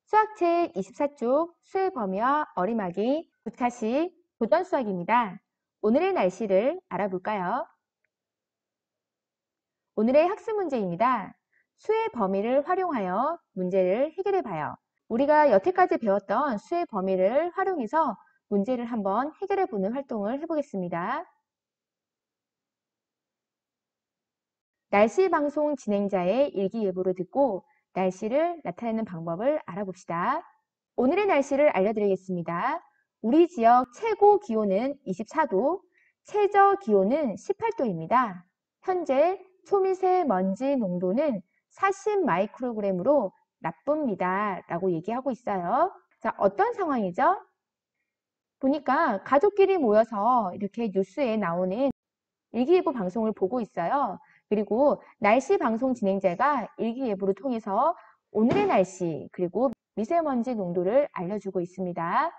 수학책 24쪽 수의 범위와 어림하기 9차시 도전 수학입니다. 오늘의 날씨를 알아볼까요? 오늘의 학습 문제입니다. 수의 범위를 활용하여 문제를 해결해 봐요. 우리가 여태까지 배웠던 수의 범위를 활용해서 문제를 한번 해결해 보는 활동을 해보겠습니다. 날씨 방송 진행자의 일기예보를 듣고 날씨를 나타내는 방법을 알아봅시다. 오늘의 날씨를 알려드리겠습니다. 우리 지역 최고 기온은 24도, 최저 기온은 18도입니다. 현재 초미세먼지 농도는 40 마이크로그램으로 나쁩니다. 라고 얘기하고 있어요. 자, 어떤 상황이죠? 보니까 가족끼리 모여서 이렇게 뉴스에 나오는 일기예보 방송을 보고 있어요. 그리고 날씨 방송 진행자가 일기예보를 통해서 오늘의 날씨 그리고 미세먼지 농도를 알려주고 있습니다.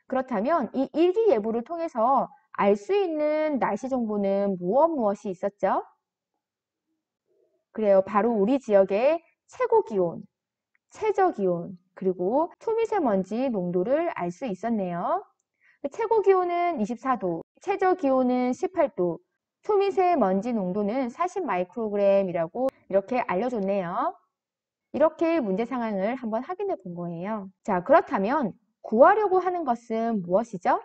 그렇다면 이 일기예보를 통해서 알 수 있는 날씨 정보는 무엇이 있었죠? 그래요. 바로 우리 지역의 최고 기온, 최저 기온, 그리고 초미세먼지 농도를 알 수 있었네요. 최고 기온은 24도, 최저 기온은 18도, 초미세먼지 농도는 40 마이크로그램이라고 이렇게 알려줬네요. 이렇게 문제 상황을 한번 확인해 본 거예요. 자, 그렇다면 구하려고 하는 것은 무엇이죠?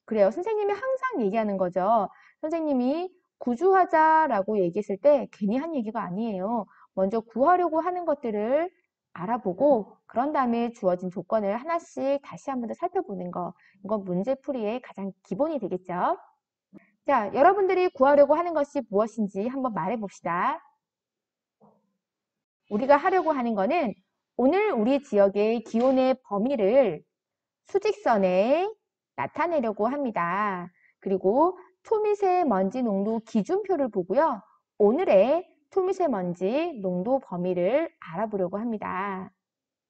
그래요. 선생님이 항상 얘기하는 거죠. 선생님이 구주하자라고 얘기했을 때 괜히 한 얘기가 아니에요. 먼저 구하려고 하는 것들을 알아보고 그런 다음에 주어진 조건을 하나씩 다시 한 번 더 살펴보는 거. 이건 문제풀이의 가장 기본이 되겠죠. 자, 여러분들이 구하려고 하는 것이 무엇인지 한번 말해봅시다. 우리가 하려고 하는 거는 오늘 우리 지역의 기온의 범위를 수직선에 나타내려고 합니다. 그리고 초미세먼지 농도 기준표를 보고요. 오늘의 초미세먼지 농도 범위를 알아보려고 합니다.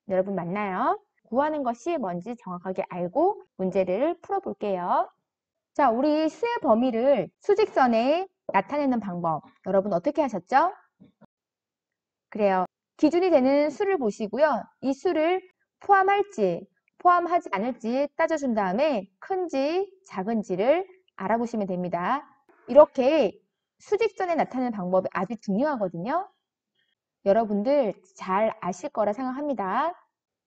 여러분 맞나요? 구하는 것이 뭔지 정확하게 알고 문제를 풀어볼게요. 자, 우리 수의 범위를 수직선에 나타내는 방법. 여러분 어떻게 하셨죠? 그래요. 기준이 되는 수를 보시고요. 이 수를 포함할지 포함하지 않을지 따져준 다음에 큰지 작은지를 알아보시면 됩니다. 이렇게 수직선에 나타내는 방법이 아주 중요하거든요. 여러분들 잘 아실 거라 생각합니다.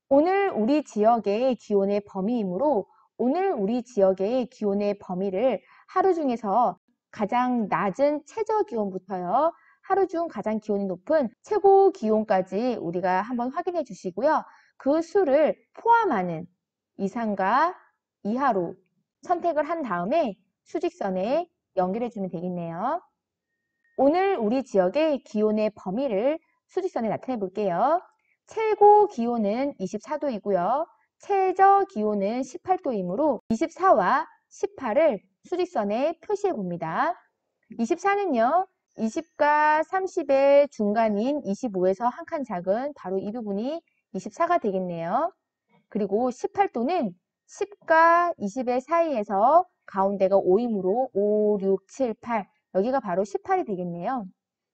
오늘 우리 지역의 기온의 범위이므로 오늘 우리 지역의 기온의 범위를 하루 중에서 가장 낮은 최저 기온부터요. 하루 중 가장 기온이 높은 최고 기온까지 우리가 한번 확인해 주시고요. 그 수를 포함하는 이상과 이하로 선택을 한 다음에 수직선에 연결해 주면 되겠네요. 오늘 우리 지역의 기온의 범위를 수직선에 나타내 볼게요. 최고 기온은 24도이고요. 최저 기온은 18도이므로 24와 18을 수직선에 표시해 봅니다. 24는요. 20과 30의 중간인 25에서 한 칸 작은 바로 이 부분이 24가 되겠네요. 그리고 18도는 10과 20의 사이에서 가운데가 5이므로 5, 6, 7, 8 여기가 바로 18이 되겠네요.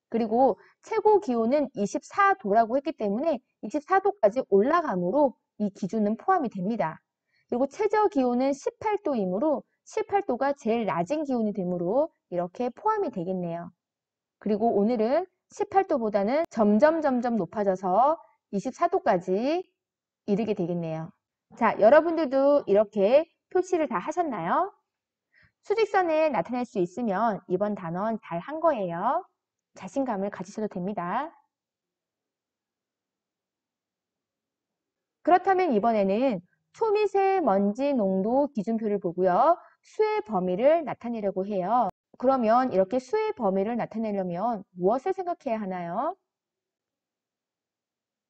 그리고 최고 기온은 24도라고 했기 때문에 24도까지 올라가므로 이 기준은 포함이 됩니다. 그리고 최저 기온은 18도이므로 18도가 제일 낮은 기온이 되므로 이렇게 포함이 되겠네요. 그리고 오늘은 18도보다는 점점 높아져서 24도까지 이르게 되겠네요. 자, 여러분들도 이렇게 표시를 다 하셨나요? 수직선에 나타낼 수 있으면 이번 단원 잘 한 거예요. 자신감을 가지셔도 됩니다. 그렇다면 이번에는 초미세먼지 농도 기준표를 보고요. 수의 범위를 나타내려고 해요. 그러면 이렇게 수의 범위를 나타내려면 무엇을 생각해야 하나요?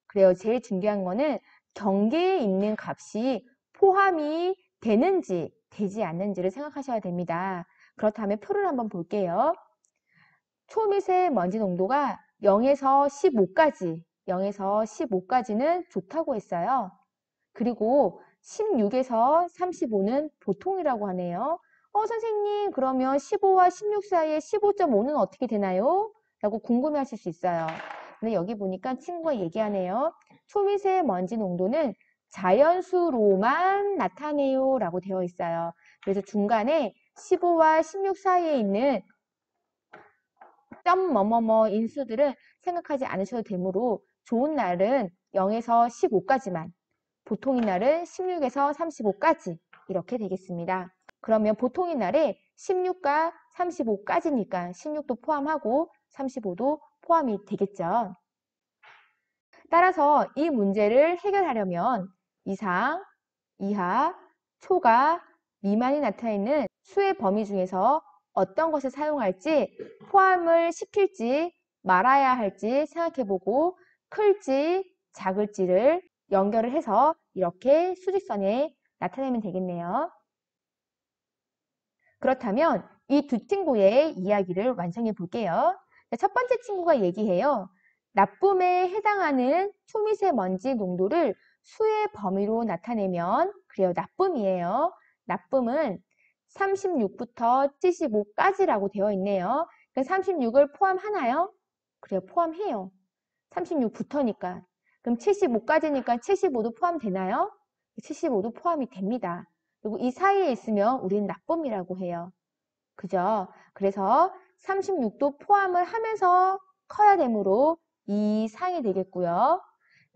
그래요. 제일 중요한 거는 경계에 있는 값이 포함이 되는지 되지 않는지를 생각하셔야 됩니다. 그렇다면 표를 한번 볼게요. 초미세먼지 농도가 0에서 15까지는 좋다고 했어요. 그리고 16에서 35는 보통이라고 하네요. 선생님, 그러면 15와 16 사이에 15.5는 어떻게 되나요? 라고 궁금해 하실 수 있어요. 근데 여기 보니까 친구가 얘기하네요. 초미세먼지 농도는 자연수로만 나타내요 라고 되어 있어요. 그래서 중간에 15와 16 사이에 있는 점 뭐뭐뭐 인수들은 생각하지 않으셔도 되므로 좋은 날은 0에서 15까지만, 보통인 날은 16에서 35까지 이렇게 되겠습니다. 그러면 보통인 날에 16과 35까지니까 16도 포함하고 35도 포함이 되겠죠. 따라서 이 문제를 해결하려면 이상, 이하, 초가, 미만이 나타있는 수의 범위 중에서 어떤 것을 사용할지, 포함을 시킬지 말아야 할지 생각해보고 클지 작을지를 연결을 해서 이렇게 수직선에 나타내면 되겠네요. 그렇다면 이 두 친구의 이야기를 완성해 볼게요. 첫 번째 친구가 얘기해요. 나쁨에 해당하는 초미세먼지 농도를 수의 범위로 나타내면, 그래요, 나쁨이에요. 나쁨은 36부터 75까지라고 되어 있네요. 36을 포함하나요? 그래요, 포함해요. 36부터니까. 그럼 75까지니까 75도 포함되나요? 75도 포함이 됩니다. 그리고 이 사이에 있으면 우리는 나쁨이라고 해요. 그죠? 그래서 36도 포함을 하면서 커야 되므로 이 상이 되겠고요.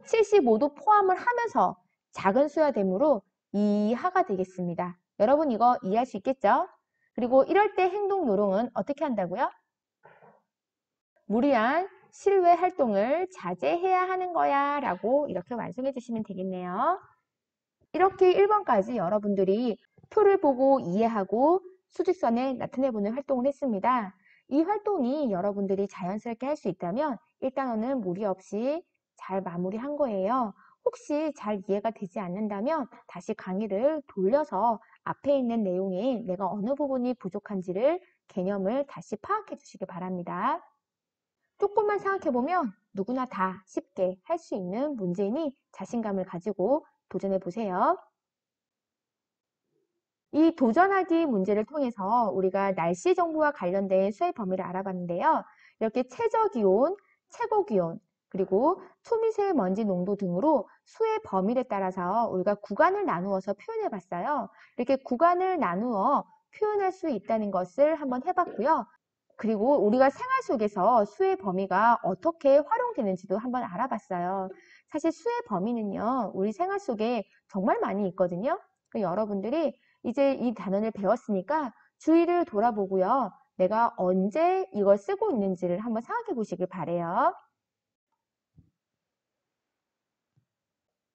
75도 포함을 하면서 작은 수야 되므로 이 하가 되겠습니다. 여러분 이거 이해할 수 있겠죠? 그리고 이럴 때 행동 요령은 어떻게 한다고요? 무리한 실외 활동을 자제해야 하는 거야 라고 이렇게 완성해 주시면 되겠네요. 이렇게 1번까지 여러분들이 표를 보고 이해하고 수직선에 나타내보는 활동을 했습니다. 이 활동이 여러분들이 자연스럽게 할 수 있다면 일단은 무리 없이 잘 마무리한 거예요. 혹시 잘 이해가 되지 않는다면 다시 강의를 돌려서 앞에 있는 내용이 내가 어느 부분이 부족한지를 개념을 다시 파악해 주시기 바랍니다. 조금만 생각해보면 누구나 다 쉽게 할 수 있는 문제이니 자신감을 가지고 도전해 보세요. 이 도전하기 문제를 통해서 우리가 날씨 정보와 관련된 수의 범위를 알아봤는데요. 이렇게 최저기온, 최고기온, 그리고 초미세먼지 농도 등으로 수의 범위를 따라서 우리가 구간을 나누어서 표현해 봤어요. 이렇게 구간을 나누어 표현할 수 있다는 것을 한번 해봤고요. 그리고 우리가 생활 속에서 수의 범위가 어떻게 활용되는지도 한번 알아봤어요. 사실 수의 범위는요, 우리 생활 속에 정말 많이 있거든요. 여러분들이 이제 이 단원을 배웠으니까 주위를 돌아보고요. 내가 언제 이걸 쓰고 있는지를 한번 생각해 보시길 바래요.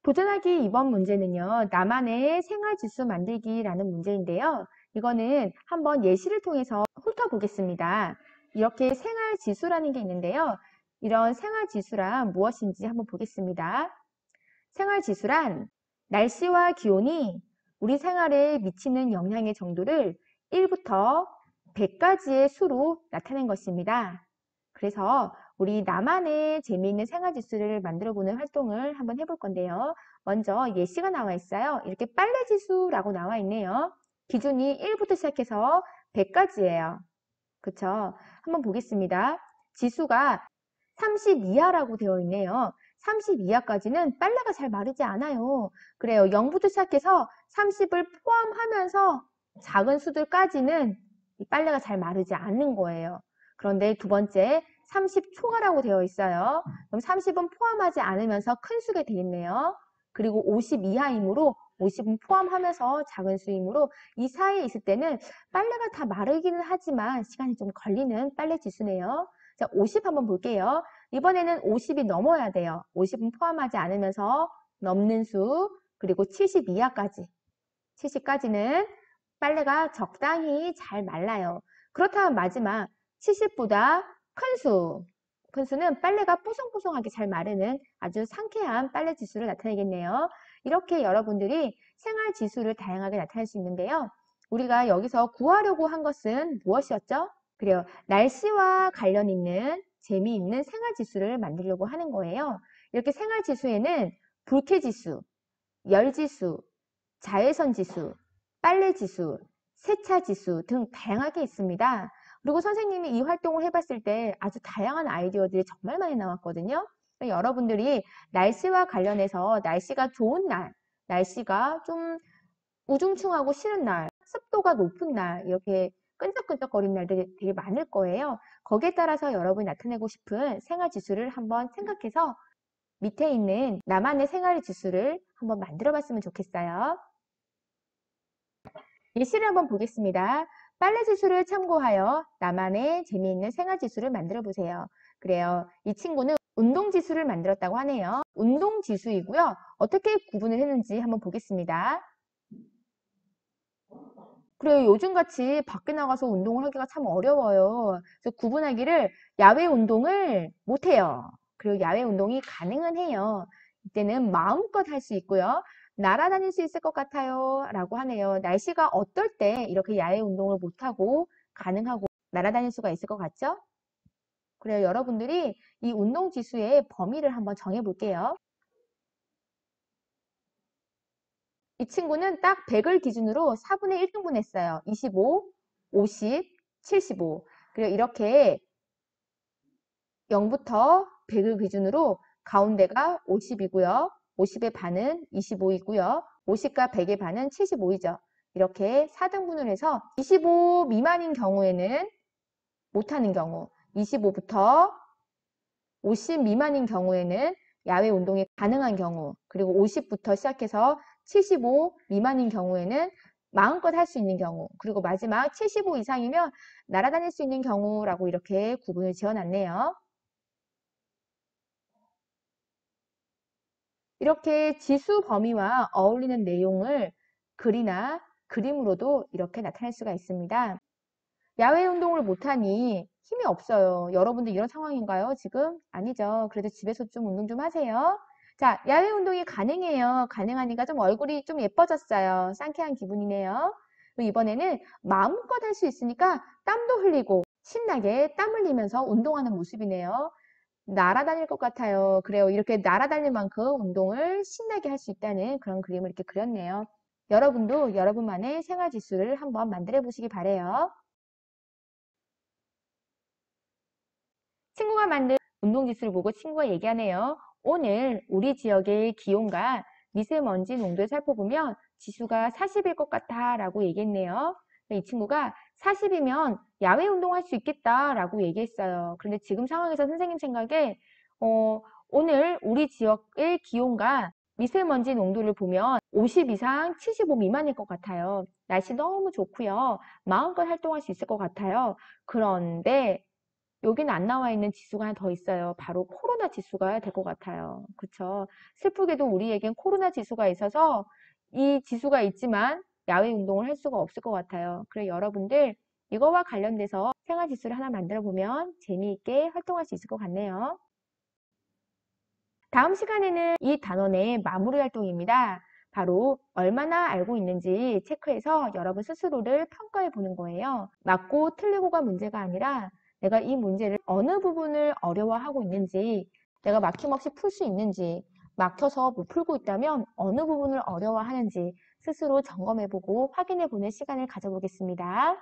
도전하기 이번 문제는요. 나만의 생활지수 만들기라는 문제인데요. 이거는 한번 예시를 통해서 훑어보겠습니다. 이렇게 생활지수라는 게 있는데요. 이런 생활지수란 무엇인지 한번 보겠습니다. 생활지수란 날씨와 기온이 우리 생활에 미치는 영향의 정도를 1부터 100까지의 수로 나타낸 것입니다. 그래서 우리 나만의 재미있는 생활지수를 만들어보는 활동을 한번 해볼 건데요. 먼저 예시가 나와 있어요. 이렇게 빨래지수라고 나와 있네요. 기준이 1부터 시작해서 100까지예요. 그쵸? 한번 보겠습니다. 지수가 30 이하라고 되어 있네요. 30 이하까지는 빨래가 잘 마르지 않아요. 그래요. 0부터 시작해서 30을 포함하면서 작은 수들까지는 이 빨래가 잘 마르지 않는 거예요. 그런데 두 번째 30초가라고 되어 있어요. 그럼 30은 포함하지 않으면서 큰 수가 되겠네요. 그리고 50 이하이므로 50은 포함하면서 작은 수이므로 이 사이에 있을 때는 빨래가 다 마르기는 하지만 시간이 좀 걸리는 빨래 지수네요. 자, 50 한번 볼게요. 이번에는 50이 넘어야 돼요. 50은 포함하지 않으면서 넘는 수, 그리고 70 이하까지. 70까지는 빨래가 적당히 잘 말라요. 그렇다면 마지막 70보다 큰 수. 큰 수는 빨래가 뽀송뽀송하게 잘 마르는 아주 상쾌한 빨래 지수를 나타내겠네요. 이렇게 여러분들이 생활 지수를 다양하게 나타낼 수 있는데요. 우리가 여기서 구하려고 한 것은 무엇이었죠? 그래요. 날씨와 관련 있는 재미있는 생활 지수를 만들려고 하는 거예요. 이렇게 생활 지수에는 불쾌 지수, 열 지수, 자외선 지수, 빨래 지수, 세차 지수 등 다양하게 있습니다. 그리고 선생님이 이 활동을 해봤을 때 아주 다양한 아이디어들이 정말 많이 나왔거든요. 여러분들이 날씨와 관련해서 날씨가 좋은 날, 날씨가 좀 우중충하고 싫은 날, 습도가 높은 날, 이렇게 끈적끈적거리는 날들이 되게 많을 거예요. 거기에 따라서 여러분이 나타내고 싶은 생활 지수를 한번 생각해서 밑에 있는 나만의 생활 지수를 한번 만들어 봤으면 좋겠어요. 예시를 한번 보겠습니다. 빨래 지수를 참고하여 나만의 재미있는 생활 지수를 만들어 보세요. 그래요. 이 친구는 운동 지수를 만들었다고 하네요. 운동 지수이고요. 어떻게 구분을 했는지 한번 보겠습니다. 그래요. 요즘같이 밖에 나가서 운동을 하기가 참 어려워요. 그래서 구분하기를 야외 운동을 못해요. 그리고 야외 운동이 가능은 해요. 이때는 마음껏 할 수 있고요. 날아다닐 수 있을 것 같아요. 라고 하네요. 날씨가 어떨 때 이렇게 야외 운동을 못하고 가능하고 날아다닐 수가 있을 것 같죠? 그래요. 여러분들이 이 운동 지수의 범위를 한번 정해 볼게요. 이 친구는 딱 100을 기준으로 4분의 1등분 했어요. 25, 50, 75. 그리고 이렇게 0부터 100을 기준으로 가운데가 50이고요. 50의 반은 25이고요. 50과 100의 반은 75이죠. 이렇게 4등분을 해서 25 미만인 경우에는 못하는 경우, 25부터 50 미만인 경우에는 야외 운동이 가능한 경우, 그리고 50부터 시작해서 75 미만인 경우에는 마음껏 할 수 있는 경우, 그리고 마지막 75 이상이면 날아다닐 수 있는 경우라고 이렇게 구분을 지어놨네요. 이렇게 지수 범위와 어울리는 내용을 글이나 그림으로도 이렇게 나타낼 수가 있습니다. 야외 운동을 못하니 힘이 없어요. 여러분들 이런 상황인가요? 지금? 아니죠. 그래도 집에서 좀 운동 좀 하세요. 자, 야외 운동이 가능해요. 가능하니까 좀 얼굴이 좀 예뻐졌어요. 상쾌한 기분이네요. 그리고 이번에는 마음껏 할 수 있으니까 땀도 흘리고 신나게 땀 흘리면서 운동하는 모습이네요. 날아다닐 것 같아요. 그래요. 이렇게 날아다닐 만큼 운동을 신나게 할 수 있다는 그런 그림을 이렇게 그렸네요. 여러분도 여러분만의 생활 지수를 한번 만들어 보시기 바래요. 친구가 만든 운동지수를 보고 친구가 얘기하네요. 오늘 우리 지역의 기온과 미세먼지 농도를 살펴보면 지수가 40일 것 같아 라고 얘기했네요. 이 친구가 40이면 야외 운동할 수 있겠다 라고 얘기했어요. 그런데 지금 상황에서 선생님 생각에 오늘 우리 지역의 기온과 미세먼지 농도를 보면 50 이상 75 미만일 것 같아요. 날씨 너무 좋고요. 마음껏 활동할 수 있을 것 같아요. 그런데 여기는 안 나와 있는 지수가 하나 더 있어요. 바로 코로나 지수가 될 것 같아요. 그쵸? 슬프게도 우리에겐 코로나 지수가 있어서 이 지수가 있지만 야외 운동을 할 수가 없을 것 같아요. 그래 여러분들 이거와 관련돼서 생활 지수를 하나 만들어 보면 재미있게 활동할 수 있을 것 같네요. 다음 시간에는 이 단원의 마무리 활동입니다. 바로 얼마나 알고 있는지 체크해서 여러분 스스로를 평가해 보는 거예요. 맞고 틀리고가 문제가 아니라 내가 이 문제를 어느 부분을 어려워하고 있는지, 내가 막힘없이 풀 수 있는지, 막혀서 못 풀고 있다면 어느 부분을 어려워하는지 스스로 점검해 보고 확인해 보는 시간을 가져보겠습니다.